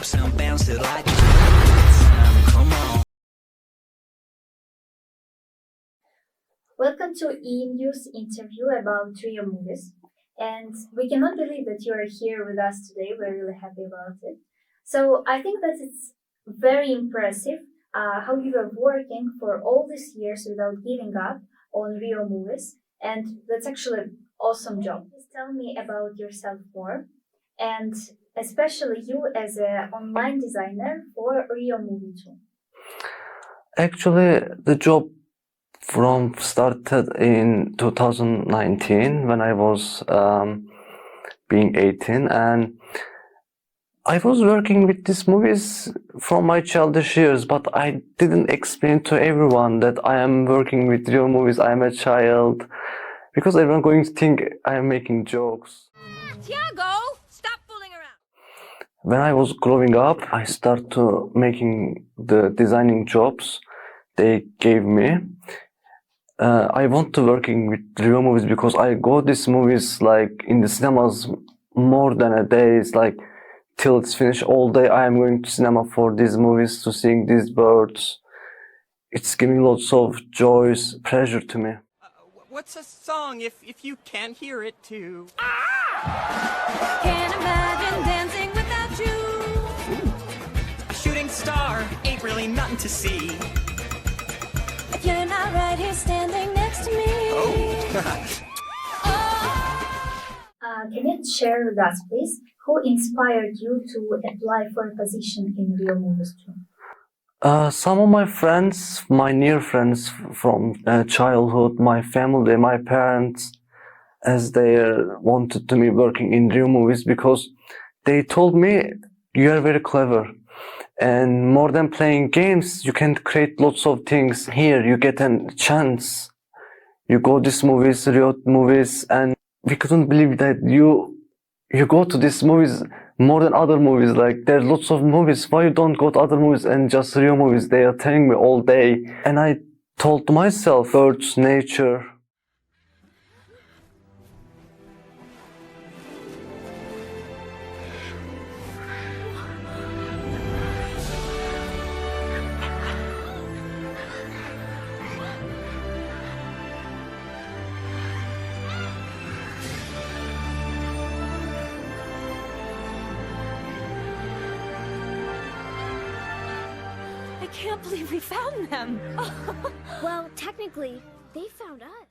sound bounce it like come on. Welcome to EMU's interview about REOMOVIES, and we cannot believe that you are here with us today. We're really happy about it. So I think that it's very impressive how you are working for all these years without giving up on REOMOVIES, and that's actually an awesome job. Please tell me about yourself more, and especially you as an online designer for REOMOVIE too. Actually, the job started in 2019 when I was being 18, and I was working with these movies from my childish years, but I didn't explain to everyone that I am working with real movies. I am a child, because everyone going to think I am making jokes. TIAGO, stop fooling around. When I was growing up, I started to making the designing jobs they gave me. I want to working with real movies because I go these movies like in the cinemas more than a day. It's like till it's finished all day. I am going to cinema for these movies to seeing these birds. It's giving lots of joys, pleasure to me. What's a song if you can't hear it too? Can't imagine dancing without you. A shooting star ain't really nothing to see. If you're not right here standing next to me. Can you share with us, please, who inspired you to apply for a position in REOMOVIES too? Some of my friends, my near friends from childhood, my family, my parents, as they wanted to me working in real movies because they told me you are very clever. And more than playing games, you can create lots of things. Here, you get a chance. You go these movies, riomovies, and we couldn't believe that you go to these movies more than other movies. Like, there's lots of movies. Why you don't go to other movies and just riomovies? They are telling me all day. And I told to myself, birds, nature. I can't believe we found them. Well, technically, they found us.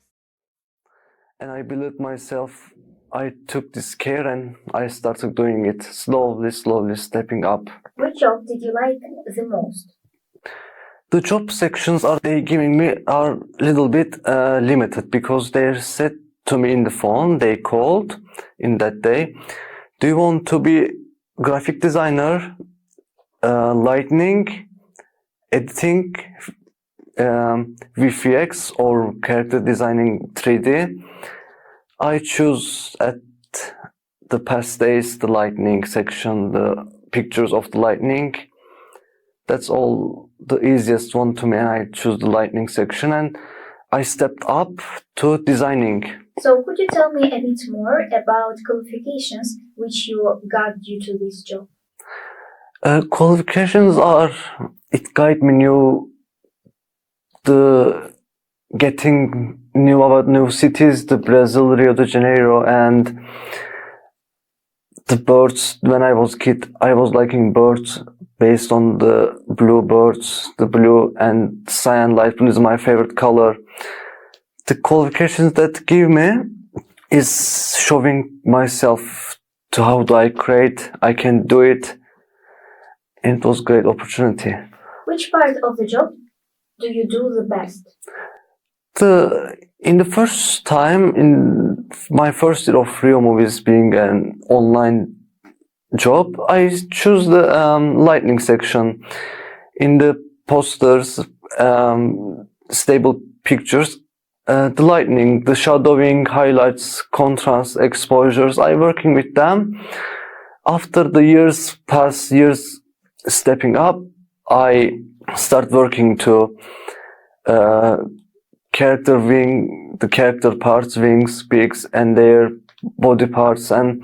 And I believed myself. I took this care and I started doing it slowly, stepping up. Which job did you like the most? The job sections they giving me are a little bit limited because they're set to me in the phone. They called in that day. Do you want to be graphic designer, lighting, editing, VFX, or character designing 3D? I choose at the past days the lightning section, the pictures of the lightning. That's all the easiest one to me, and I choose the lightning section, and I stepped up to designing. So could you tell me a bit more about qualifications which you got due to this job? Qualifications are, it guide me getting about new cities, the Brazil, Rio de Janeiro, and the birds. When I was kid, I was liking birds based on the blue birds. The blue and cyan light blue is my favorite color. The qualifications that give me is showing myself to how do I create. I can do it. And it was a great opportunity. Which part of the job do you do the best? In the first time, in my first year of REOMOVIES being an online job, I choose the lighting section. In the posters, stable pictures, the lighting, the shadowing, highlights, contrast, exposures, I working with them. After the years stepping up, I start working to character wing, the character parts, wings, beaks, and their body parts. And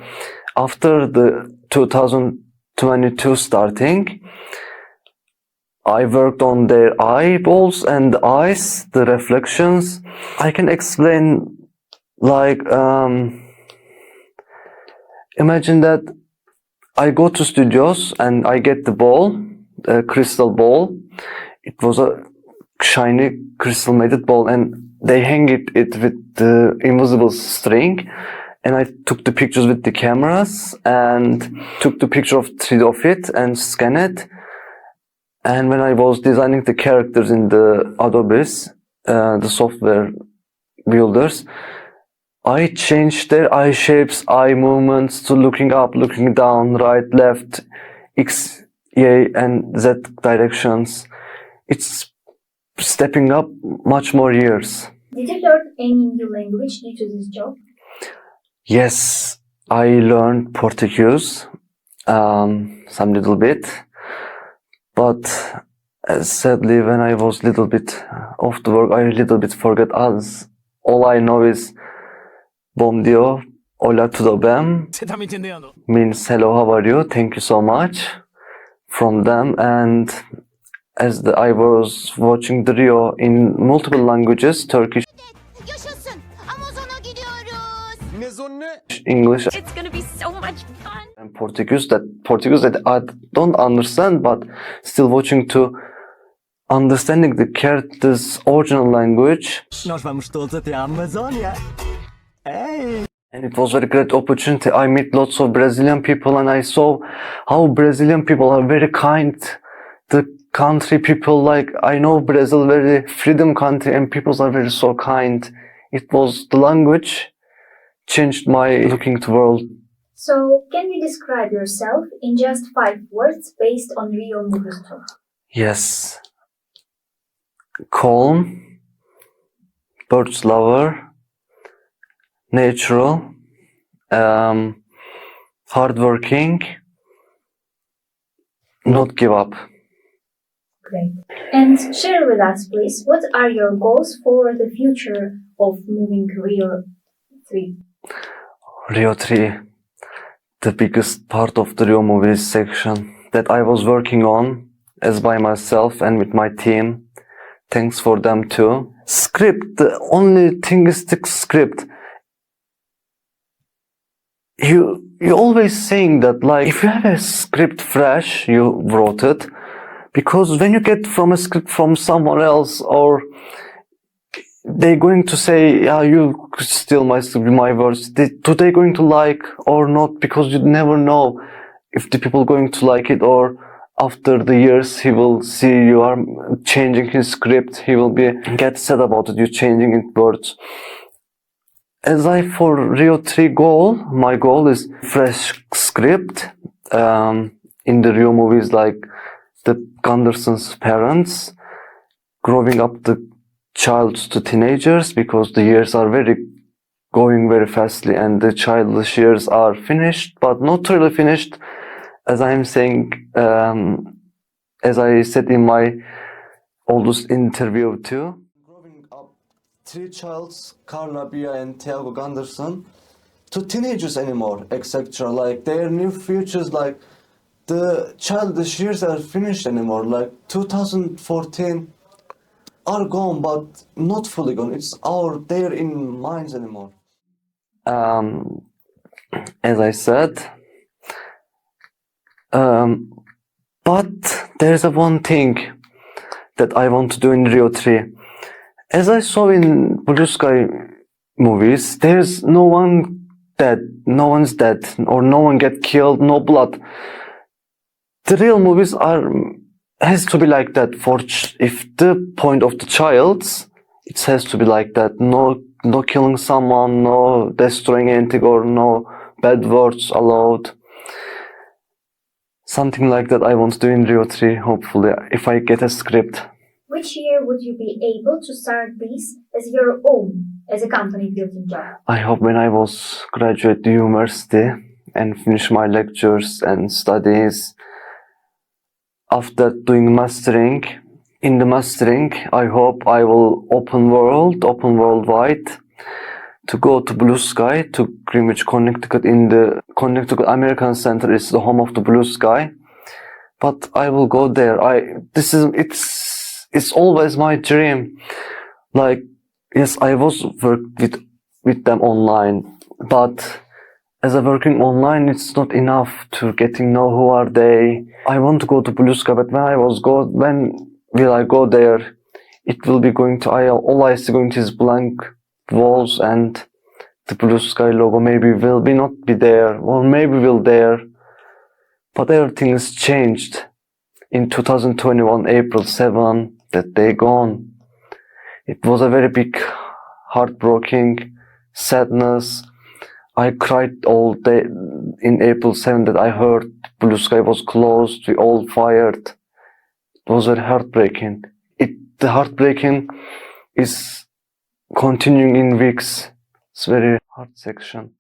after the 2000 22 starting. I worked on their eyeballs and eyes, the reflections. I can explain like imagine that I go to studios and I get the ball, a crystal ball. It was a shiny crystal mated ball and they hang it with the invisible string. And I took the pictures with the cameras and took the picture of 3D of it and scan it. And when I was designing the characters in the Adobe's, the software builders, I changed their eye shapes, eye movements to looking up, looking down, right, left, X, Y, and Z directions. It's stepping up much more years. Did you learn any new language due to this job? Yes, I learned Portuguese, some little bit. But sadly, when I was little bit off the work, I little bit forget us. All I know is bom dia, hola tudo bem, means hello, how are you, thank you so much, from them. And I was watching the Rio in multiple languages, Turkish, Yaşasın. Amazon'a gidiyoruz. English, It's gonna be so much fun. and Portuguese that I don't understand, but still watching to understanding the character's original language. Nós vamos todos até a Amazônia. Hey! And it was a very great opportunity. I meet lots of Brazilian people and I saw how Brazilian people are very kind. The country people, like, I know Brazil very freedom country and people are very so kind. It was the language changed my looking to world. So, can you describe yourself in just 5 words based on REOMOVIES talk? Yes. Calm, birds lover, natural, hardworking, not give up. Great. And share with us, please, what are your goals for the future of moving Rio 3? Rio 3, the biggest part of the RIOMOVIES section that I was working on as by myself and with my team. Thanks for them too. Script, the only thing is the script. You always saying that, like, if you have a script fresh, you wrote it, because when you get from a script from someone else, or they're going to say, yeah, you steal my words, do they going to like or not? Because you never know if the people going to like it, or after the years he will see you are changing his script, he will get sad about it, you changing it words. As for Rio 3 goal, my goal is fresh script in the RIOMOVIES, like the Gunderson's parents, growing up the child to teenagers, because the years are going very fastly and the childish years are finished, but not really finished, as I am saying, as I said in my oldest interview too. Growing up, 3 childs, Carla, Bia and TİAGO Gunderson, to teenagers anymore, etc. Like their new futures, like the childish years are finished anymore, like 2014 are gone, but not fully gone. It's there in minds anymore. As I said, but there's one thing that I want to do in Rio 3. As I saw in Blue Sky movies, there's no one dead, no one's dead, or no one get killed, no blood. The real movies has to be like that. If the point of the child's, it has to be like that. No killing someone, no destroying anything, or no bad words allowed. Something like that I want to do in Rio 3, hopefully, if I get a script. Which year would you be able to start this as your own, as a company building job? I hope when I was graduate the university and finish my lectures and studies. After doing mastering, in the mastering, I hope I will open worldwide to go to Blue Sky, to Greenwich, Connecticut. In the Connecticut American Center is the home of the Blue Sky. But I will go there. It's always my dream. Like, yes, I was worked with them online, but as a working online, it's not enough to getting know who are they. I want to go to Blue Sky, but when will I go there? It will be going to all I see going to is blank walls and the Blue Sky logo. Maybe will be not be there, or maybe will there. But everything is changed in 2021, April 7, that day gone. It was a very big, heartbreaking sadness. I cried all day in April 7 that I heard Blue Sky was closed, we all fired. It was very heartbreaking. The heartbreaking is continuing in weeks. It's very hard section.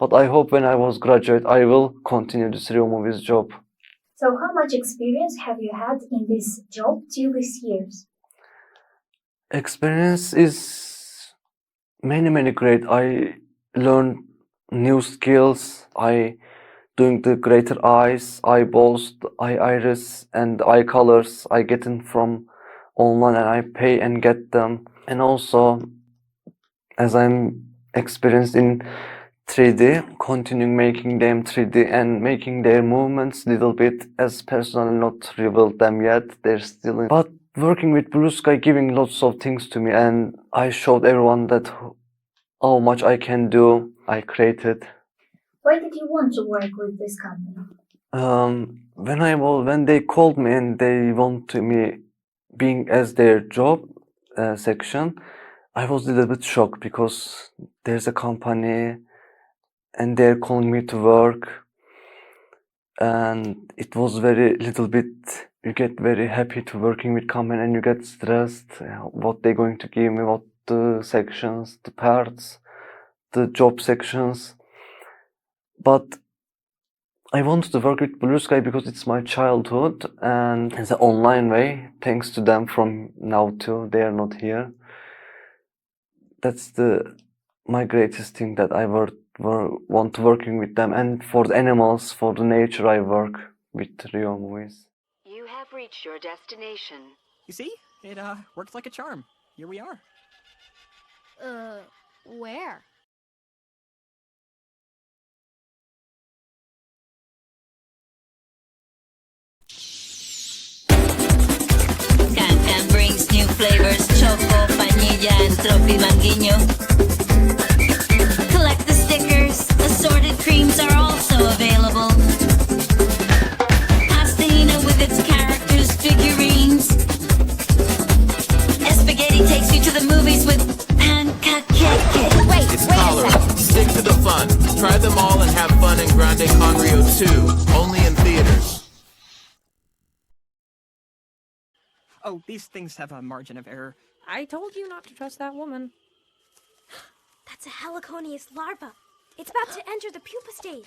But I hope when I was graduate, I will continue this REOMOVIES job. So how much experience have you had in this job till these years? Experience is many great. I learned new skills. I doing the greater eyes, eyeballs, the eye iris and the eye colors I get in from online, and I pay and get them. And also, as I'm experienced in 3D, continuing making them 3D and making their movements little bit, as personally not revealed them yet. They're still in. But working with Blue Sky giving lots of things to me, and I showed everyone that how much I can do. I created. Why did you want to work with this company? When they called me and they wanted me being as their job section, I was a little bit shocked because there's a company and they're calling me to work, and it was very little bit. You get very happy to working with company, and you get stressed. What they're going to give me, what the sections, the parts, the job sections. But I wanted to work with Blue Sky because it's my childhood, and it's an online way. Thanks to them from now to they are not here. That's my greatest thing, that I want to working with them, and for the animals, for the nature, I work with REOMOVIES. You have reached your destination. You see? It worked like a charm. Here we are. Where? Can brings new flavors, choco, vanilla, and tropi manguinho. Collect the stickers, assorted creams are also available. Pastina with its characters, figurines. Spaghetti takes you to the movies with pancake. Wait, It's wait a cholera. second. Stick to the fun. Try them all and have fun in Grande Con Rio 2. Only in theaters. Oh, these things have a margin of error. I told you not to trust that woman. That's a heliconius larva. It's about to enter the pupa stage.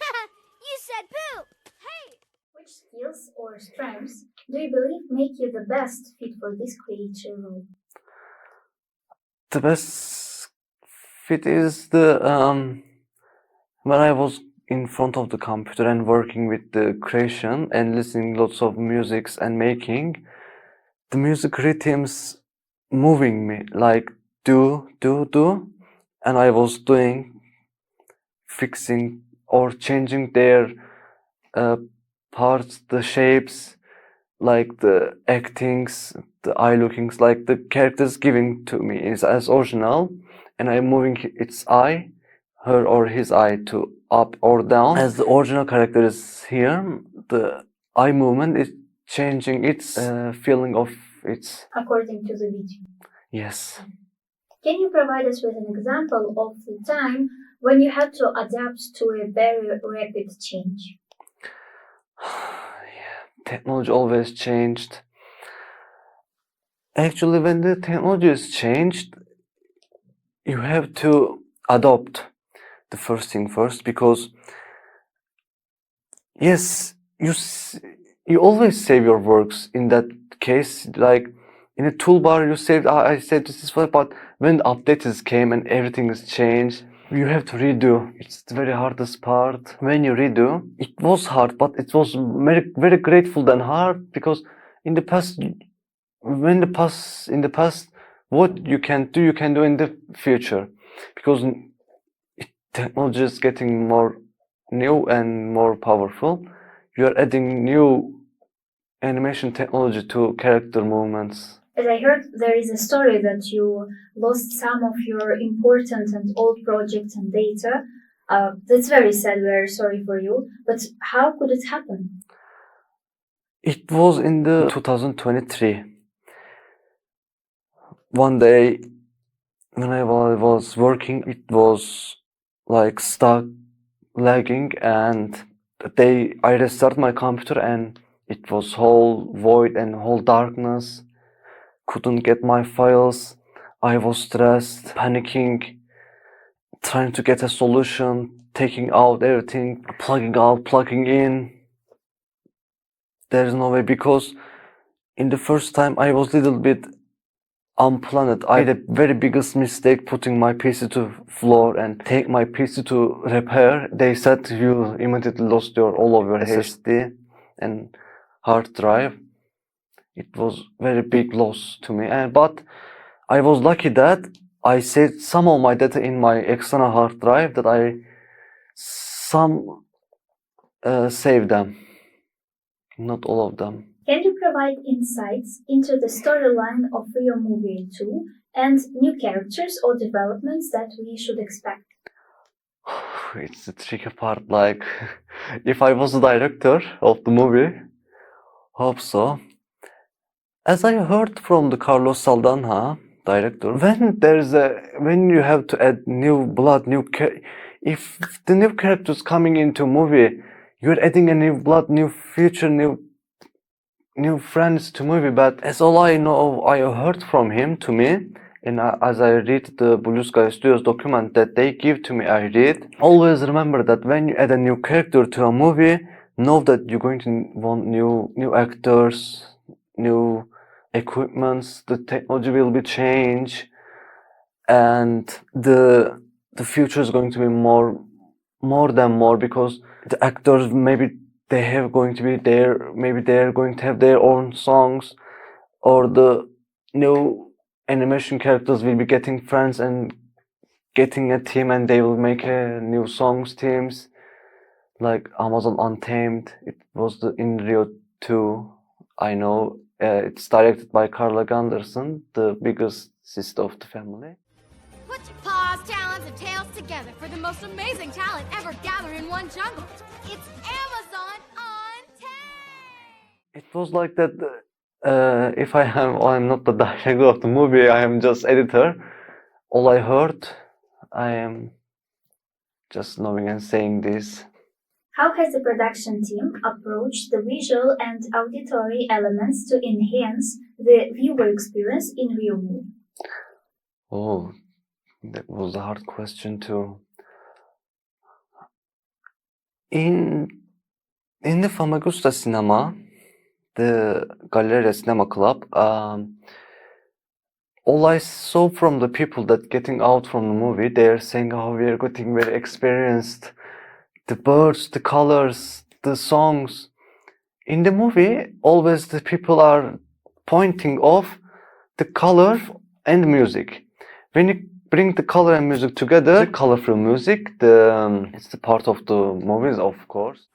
You said poop! Hey! Which skills or strengths do you believe make you the best fit for this creature role? The best fit is when I was in front of the computer and working with the creation and listening lots of musics and making. The music rhythms moving me, like do, and I was doing, fixing or changing their parts, the shapes, like the actings, the eye lookings, like the characters giving to me is as original, and I'm moving its eye, her or his eye, to up or down. As the original character is here, the eye movement is changing its feeling of its. According to the video. Yes. Can you provide us with an example of the time when you had to adapt to a very rapid change? Yeah, technology always changed. Actually, when the technology is changed, you have to adopt the first thing first, because yes, you always save your works in that case. Like in a toolbar, you saved. I said this is what, but when the updates came and everything is changed, you have to redo. It's the very hardest part. When you redo, it was hard, but it was very, very grateful than hard, because in the past, what you can do in the future, because technology is getting more new and more powerful. You are adding new animation technology to character movements. As I heard, there is a story that you lost some of your important and old projects and data. That's very sad, very sorry for you. But how could it happen? It was in the 2023. One day, when I was working, it was like stuck, lagging, and I restarted my computer and it was whole void and whole darkness. Couldn't get my files. I was stressed, panicking, trying to get a solution, taking out everything, plugging out, plugging in. There's no way, because in the first time I was a little bit unplanned. I did the very biggest mistake, putting my PC to floor and take my PC to repair. They said you immediately lost all of your SSD and hard drive. It was very big loss to me, but I was lucky that I saved some of my data in my external hard drive, that I saved them, not all of them. Can you provide insights into the storyline of REOMOVIE 2 and new characters or developments that we should expect? It's the tricky part, like, if I was the director of the movie, hope so. As I heard from the Carlos Saldanha, director, when you have to add new blood, if the new characters coming into movie, you're adding a new blood, new future, new friends to movie. But as all I know, I heard from him to me, and as I read the WHİT document that they give to me, I read. Always remember that when you add a new character to a movie, know that you're going to want new actors, new equipments. The technology will be changed, and the future is going to be more than more, because the actors maybe they're going to have their own songs, or the new animation characters will be getting friends and getting a team, and they will make a new songs teams, like Amazon Untamed. It was in Rio 2, I know. It's directed by Carla Gunderson, the biggest sister of the family. Put your paws, talons, and tails together for the most amazing talent ever gathered in one jungle. It's Amazon Untamed! It was like that. If I'm not the director of the movie, I am just editor. All I heard, I am just knowing and saying this. How has the production team approached the visual and auditory elements to enhance the viewer experience in REOMOVIE? Oh, that was a hard question too. In the Famagusta Cinema, the Galleria Cinema Club, all I saw from the people that getting out from the movie, they're saying, "Oh, we are getting very experienced. The birds, the colors, the songs." In the movie, always the people are pointing off the color and music. When you bring the color and music together, the colorful music, it's the part of the movies, of course.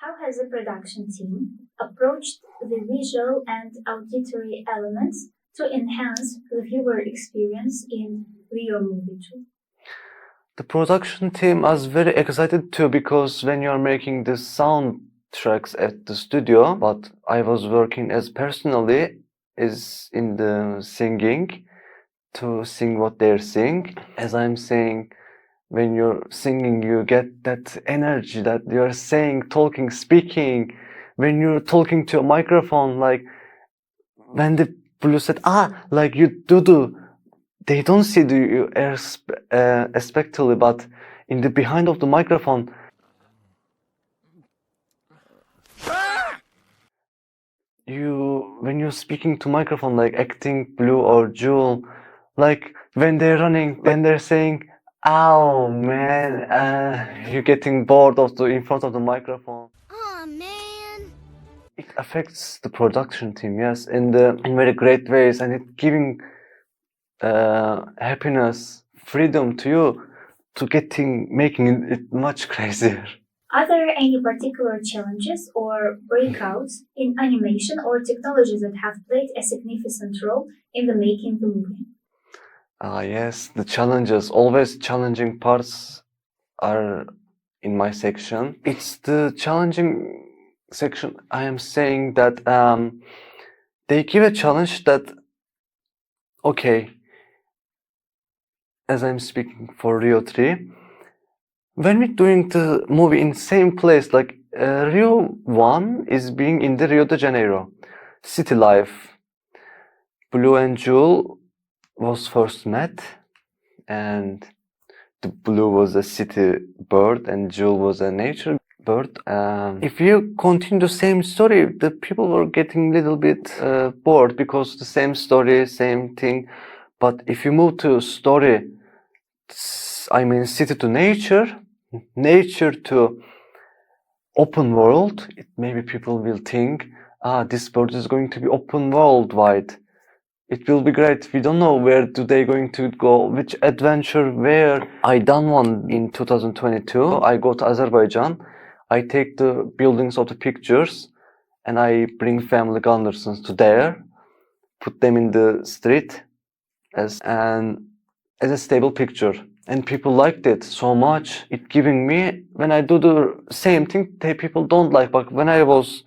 How has the production team approached the visual and auditory elements to enhance the viewer experience in REOMOVIE 2? The production team was very excited too, because when you are making the soundtracks at the studio, but I was working as personally is in the singing, to sing what they're singing. As I'm saying, when you're singing, you get that energy that you're saying, talking, speaking. When you're talking to a microphone, like when the blue said, like you do, they don't see you especially, but in the behind of the microphone, when you're speaking to microphone, like acting Blue or Jewel, like when they're running, then they're saying, "Oh man," you're getting bored of in front of the microphone. Aw, man. It affects the production team, yes, in very great ways, and it giving happiness, freedom to you to making it much crazier. Are there any particular challenges or breakouts in animation or technologies that have played a significant role in the making the movie? Yes, the challenges, always challenging parts are in my section. It's the challenging section. I am saying that they give a challenge that, okay, as I'm speaking for Rio 3, when we're doing the movie in same place, like Rio 1 is being in the Rio de Janeiro, city life. Blue and Jewel was first met, and the Blue was a city bird and Jewel was a nature bird. If you continue the same story, the people were getting a little bit bored because the same story, same thing. But if you move to story, I mean city to nature, nature to open world, maybe people will think, this bird is going to be open worldwide. It will be great. We don't know where do they going to go, which adventure, where. I done one in 2022. I go to Azerbaijan. I take the buildings of the pictures and I bring family Gundersons to there, put them in the street as a stable picture. And people liked it so much. It giving me, when I do the same thing, people don't like. But when I was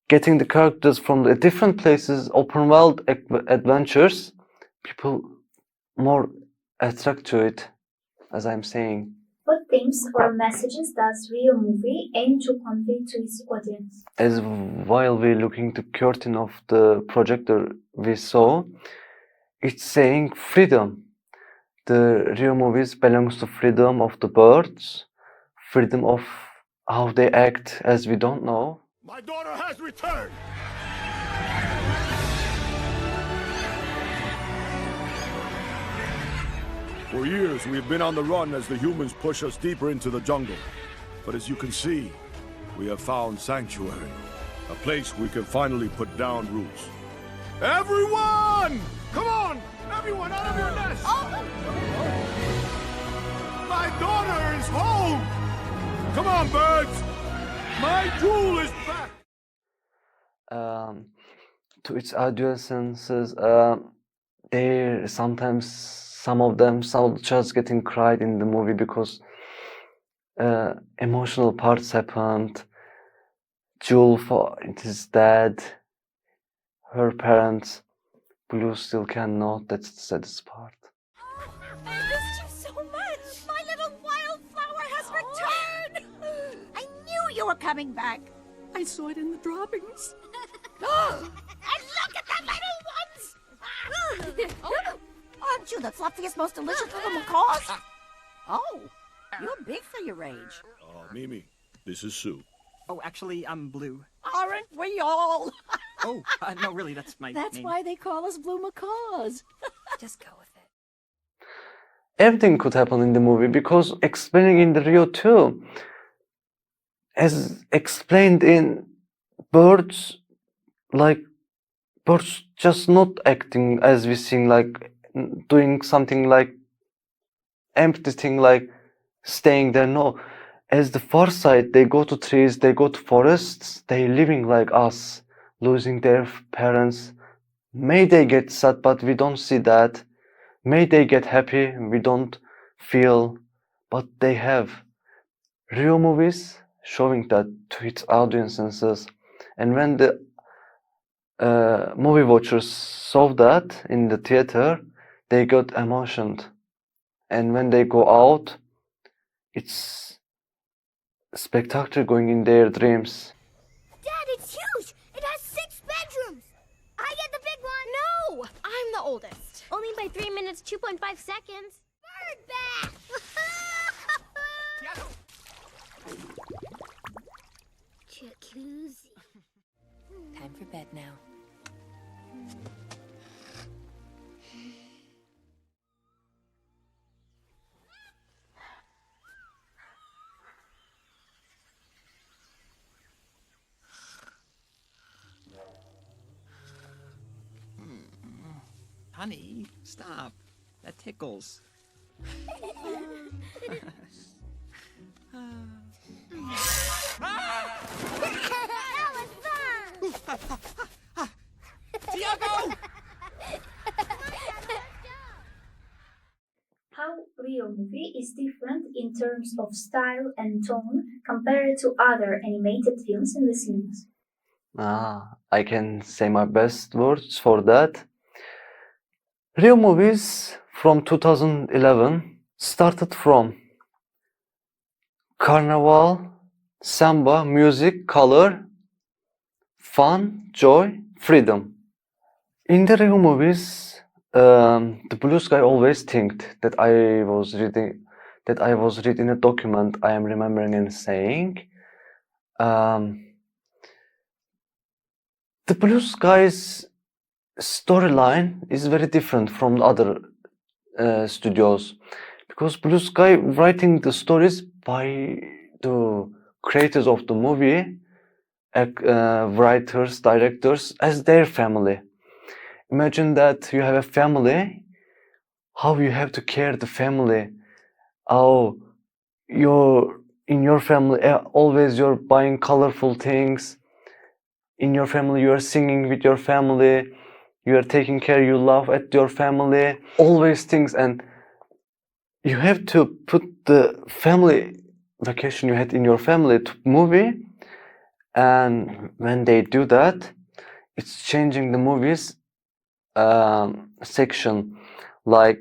getting the characters from the different places, open world adventures, people more attract to it, as I'm saying. What themes or messages does REOMOVIE aim to convey to its audience? As while we're looking the curtain of the projector we saw, it's saying freedom. The REOMOVIES belongs to freedom of the birds, freedom of how they act as we don't know. My daughter has returned! For years, we've been on the run as the humans push us deeper into the jungle. But as you can see, we have found sanctuary, a place we can finally put down roots. Everyone! Come on! Everyone out of your nest! My daughter is home! Come on, birds! My jewel is back! To its audiences, sometimes some of them just getting cried in the movie because emotional parts happened. Jewel for his dad, her parents. Blue still cannot. That's the saddest part. I missed you so much. My little wildflower has returned. I knew you were coming back. I saw it in the droppings. And look at the little ones! Aren't you the fluffiest, most delicious little macaws? Oh, you're big for your age. Mimi, this is Sue. Oh, actually, I'm Blue. Aren't we all? Oh, no, really, that's my That's name. why they call us blue macaws. Just go with it. Everything could happen in the movie because explaining in the Rio 2, as explained in birds, like birds just not acting as we sing, like doing something like empty thing, like staying there. No, as the far side, they go to trees, they go to forests, they living like us, losing their parents. May they get sad, but we don't see that. May they get happy, we don't feel, but they have. REOMOVIES showing that to its audiences, and when the movie watchers saw that in the theater, they got emotioned, and when they go out, it's spectacular going in their dreams. Dad, it's huge! It has 6 bedrooms! I get the big one! No! I'm the oldest. Only by 3 minutes, 2.5 seconds. Bird bath! Jacuzzi. Time for bed now. Honey, stop. That tickles. TİAGO! How REOMOVIE is different in terms of style and tone compared to other animated films in the cinemas. I can say my best words for that. REOMOVIES from 2011 started from carnival, samba, music, color, fun, joy, freedom. In the REOMOVIES, the blue sky always think that I was reading a document I am remembering and saying. The blue sky's storyline is very different from the other studios, because Blue Sky writing the stories by the creators of the movie, writers, directors, as their family. Imagine that you have a family, how you have to care the family. Oh, in your family always you're buying colorful things. In your family you are singing with your family. You are taking care, you laugh at your family, always things, and you have to put the family vacation you had in your family to movie, and when they do that, it's changing the movies section, like,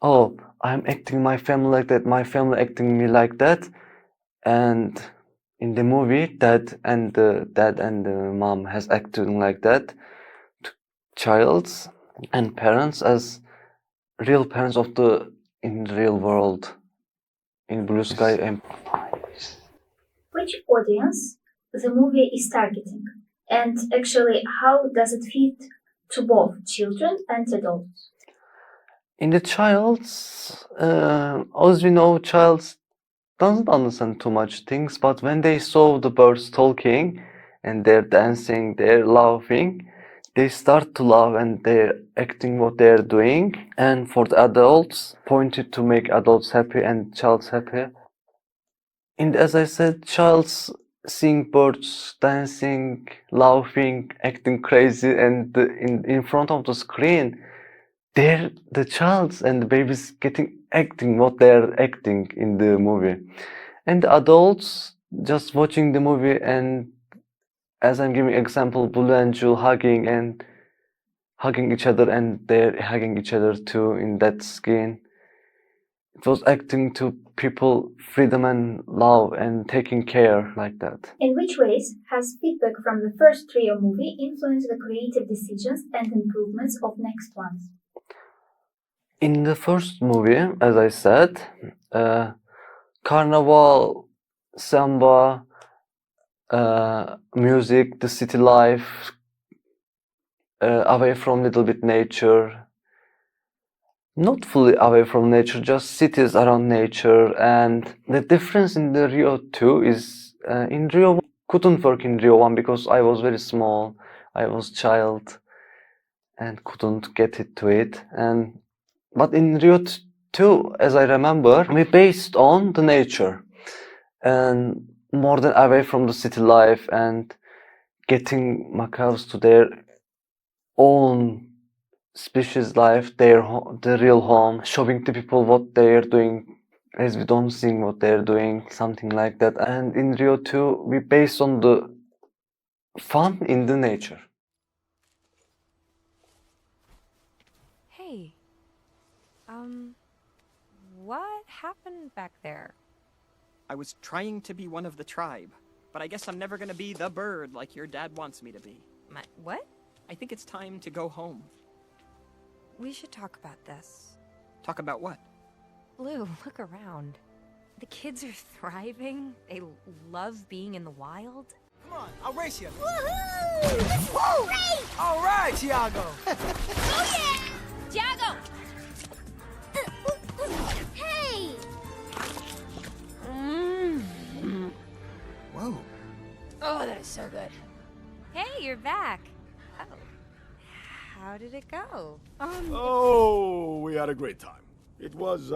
oh, I'm acting my family like that, my family acting me like that, and in the movie, dad and the mom has acting like that. Childs and parents as real parents of in the real world, in Blue Sky and Which audience the movie is targeting, and actually how does it fit to both children and adults? in the childs, as we know, childs doesn't understand too much things, but when they saw the birds talking and they're dancing, they're laughing, they start to laugh and they're acting what they're doing. And for the adults, pointed to make adults happy and childs happy. And as I said, childs seeing birds dancing, laughing, acting crazy, and in front of the screen, they're the childs and the babies acting what they're acting in the movie. And the adults just watching the movie, and as I'm giving example, Blue and Jewel hugging each other, and they're hugging each other too in that skin. It was acting to people freedom and love and taking care like that. In which ways has feedback from the first Trio movie influenced the creative decisions and improvements of next ones? In the first movie, as I said, carnival, samba, music, the city life, away from little bit nature, not fully away from nature, just cities around nature. And the difference in the Rio 2 is in Rio, couldn't work in Rio 1 because I was very small, I was child and couldn't get to it. But in Rio 2, as I remember, we based on the nature and more than away from the city life, and getting macaws to their own species life, the real home, showing to people what they are doing as we don't see what they're doing, something like that. And in Rio 2, we based on the fun in the nature. Hey, what happened back there? I was trying to be one of the tribe, but I guess I'm never gonna be the bird like your dad wants me to be. What? I think it's time to go home. We should talk about this. Talk about what? Blue, look around. The kids are thriving. They love being in the wild. Come on, I'll race you. Woohoo! This is great! All right, Tiago. Oh yeah! Tiago! Hey! Whoa. Oh, that is so good. Hey, you're back. Oh. How did it go? Oh, we had a great time. It was,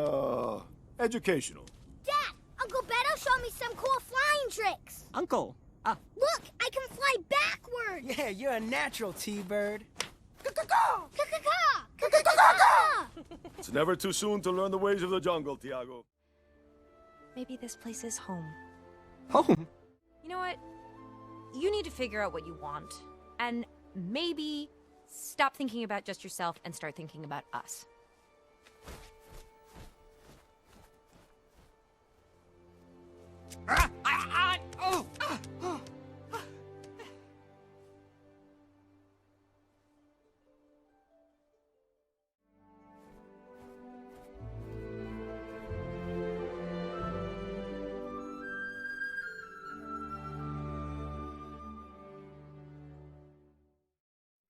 educational. Dad, Uncle Beto showed me some cool flying tricks. Uncle. Look, I can fly backwards. Yeah, you're a natural, T-Bird. It's never too soon to learn the ways of the jungle, Tiago. Maybe this place is home. Home? You know what? You need to figure out what you want. And maybe stop thinking about just yourself and start thinking about us.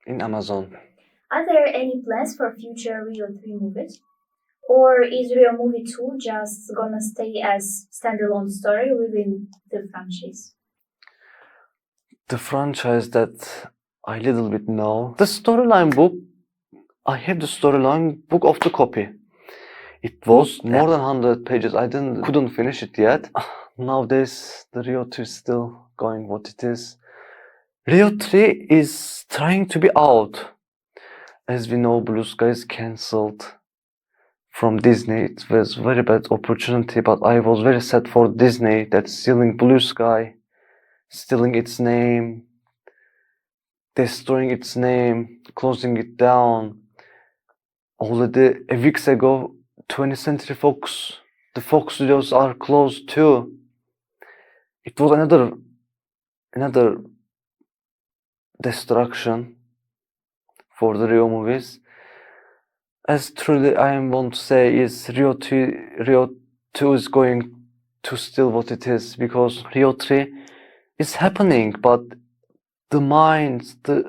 In Amazon. Are there any plans for future Rio 3 movies? Or is REOMOVIE 2 just gonna stay as standalone story within the franchise? The franchise that I little bit know. The storyline book, I have the storyline book of the copy. It was more than 100 pages. I couldn't finish it yet. Nowadays, the Rio 2 is still going what it is. Rio 3 is trying to be out. As we know, Blue Sky is cancelled from Disney. It was a very bad opportunity, but I was very sad for Disney that's stealing Blue Sky, stealing its name, destroying its name, closing it down. Already a week ago, 20th Century Fox, the Fox Studios are closed too. It was another destruction for the Rio movies. As truly I want to say is Rio 2 is going to still what it is, because Rio 3 is happening, but the minds, the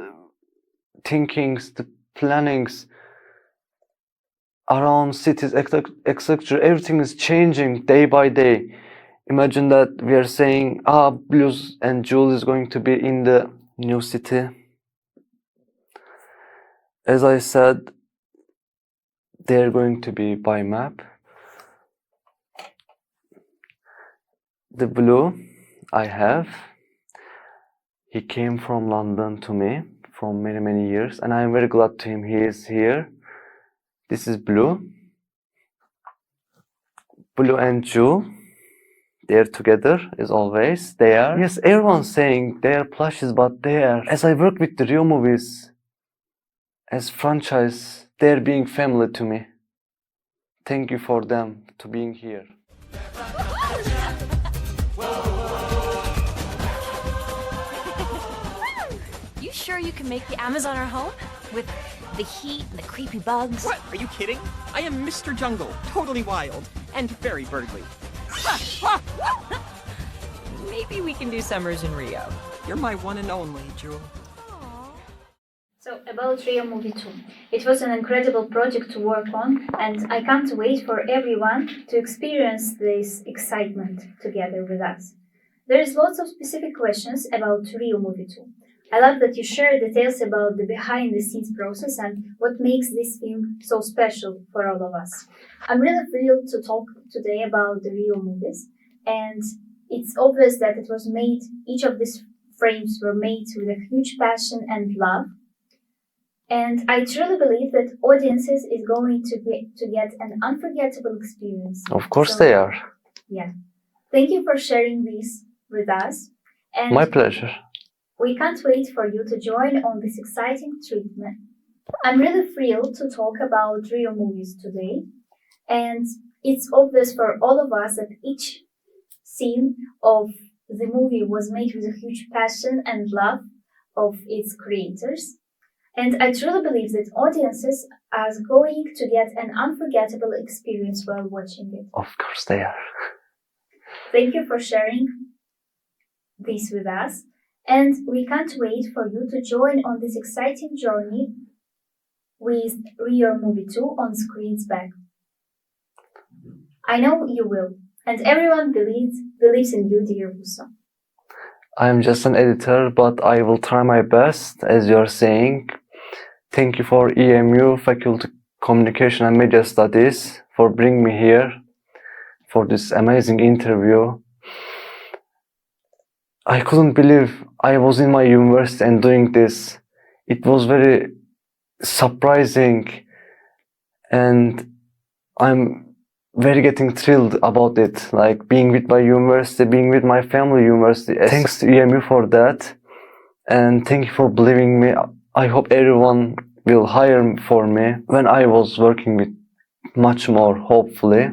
thinkings, the plannings around cities, etc. Everything is changing day by day. Imagine that we are saying, Blues and Jules is going to be in the new city. As I said, they're going to be by map. The Blue I have, he came from London to me from many years, and I'm very glad to him he is here. This is Blue. Blue and Jewel, they're together as always. They are. Yes, everyone's saying they are plushes, but they are. As I work with the Rio movies as franchise, they're being family to me. Thank you for them to being here. You sure you can make the Amazon our home? With the heat and the creepy bugs? What? Are you kidding? I am Mr. Jungle, totally wild, and very birdly. Maybe we can do summers in Rio. You're my one and only, Jewel. So, about REOMOVIE 2. It was an incredible project to work on, and I can't wait for everyone to experience this excitement together with us. There is lots of specific questions about REOMOVIE 2. I love that you share details about the behind-the-scenes process and what makes this film so special for all of us. I'm really thrilled to talk today about the REOMOVIES, and it's obvious that it was made, each of these frames were made with a huge passion and love. And I truly believe that audiences is going to get an unforgettable experience. Of course they are. Yeah. Thank you for sharing this with us. And my pleasure. We can't wait for you to join on this exciting treatment. I'm really thrilled to talk about REOMOVIES today. And it's obvious for all of us that each scene of the movie was made with a huge passion and love of its creators. And I truly believe that audiences are going to get an unforgettable experience while watching it. Of course they are. Thank you for sharing this with us. And we can't wait for you to join on this exciting journey with REOMOVIE 2 on screens back. I know you will, and everyone believes in you, dear Musa. I'm just an editor, but I will try my best, as you're saying. Thank you for EMU Faculty Communication and Media Studies for bringing me here for this amazing interview. I couldn't believe I was in my university and doing this. It was very surprising, and I'm very getting thrilled about it, like being with my university, being with my family university. Thanks to EMU for that, and thank you for believing me. I hope everyone will hire for me when I was working with much more, hopefully,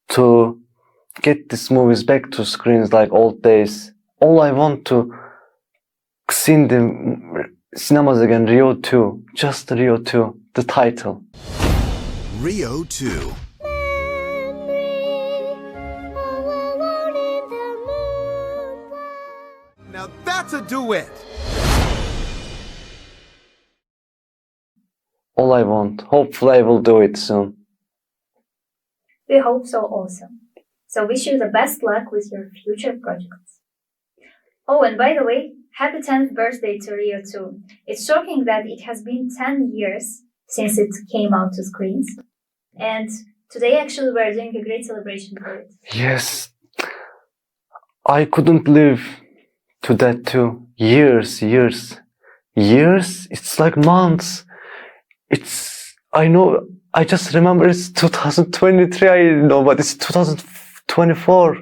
to get these movies back to screens like old days. All I want to see in the cinemas again, Rio 2, just Rio 2, the title. Rio 2. Now that's a duet! All I want. Hopefully I will do it soon. We hope so also. So wish you the best luck with your future projects. Oh, and by the way, happy 10th birthday to Rio 2. It's shocking that it has been 10 years since it came out to screens. And today actually we're doing a great celebration for it. Yes. I couldn't live to that too. Years. It's like months. I know, I just remember it's 2023, I know, but it's 2024.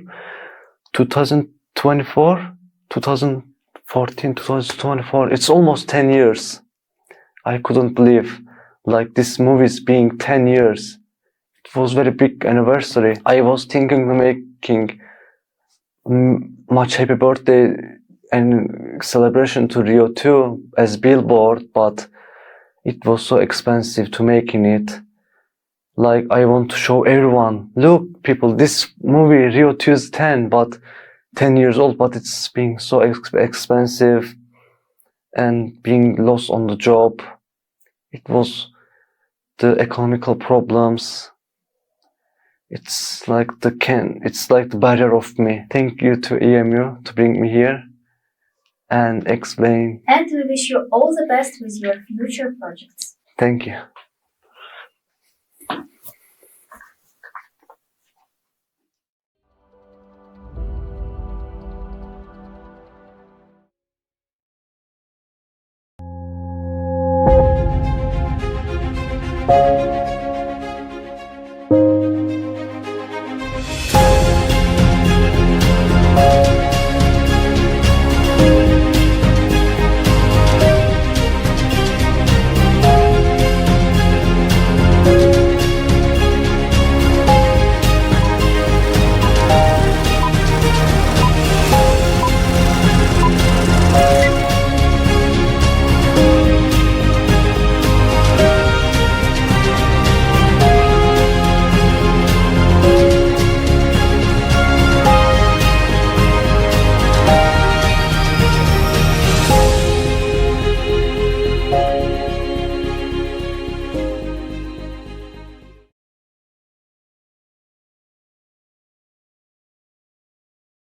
2014, 2024. It's almost 10 years. I couldn't believe, like, this movie's being 10 years. It was very big anniversary. I was thinking of making much happy birthday and celebration to Rio 2 as billboard, but it was so expensive to making it. Like, I want to show everyone, look people, this movie Rio 2 is 10 years old, but it's being so expensive and being lost on the job. It was the economical problems. It's like the barrier of me. Thank you to EMU to bring me here and explain. And we wish you all the best with your future projects. Thank you. Thank you.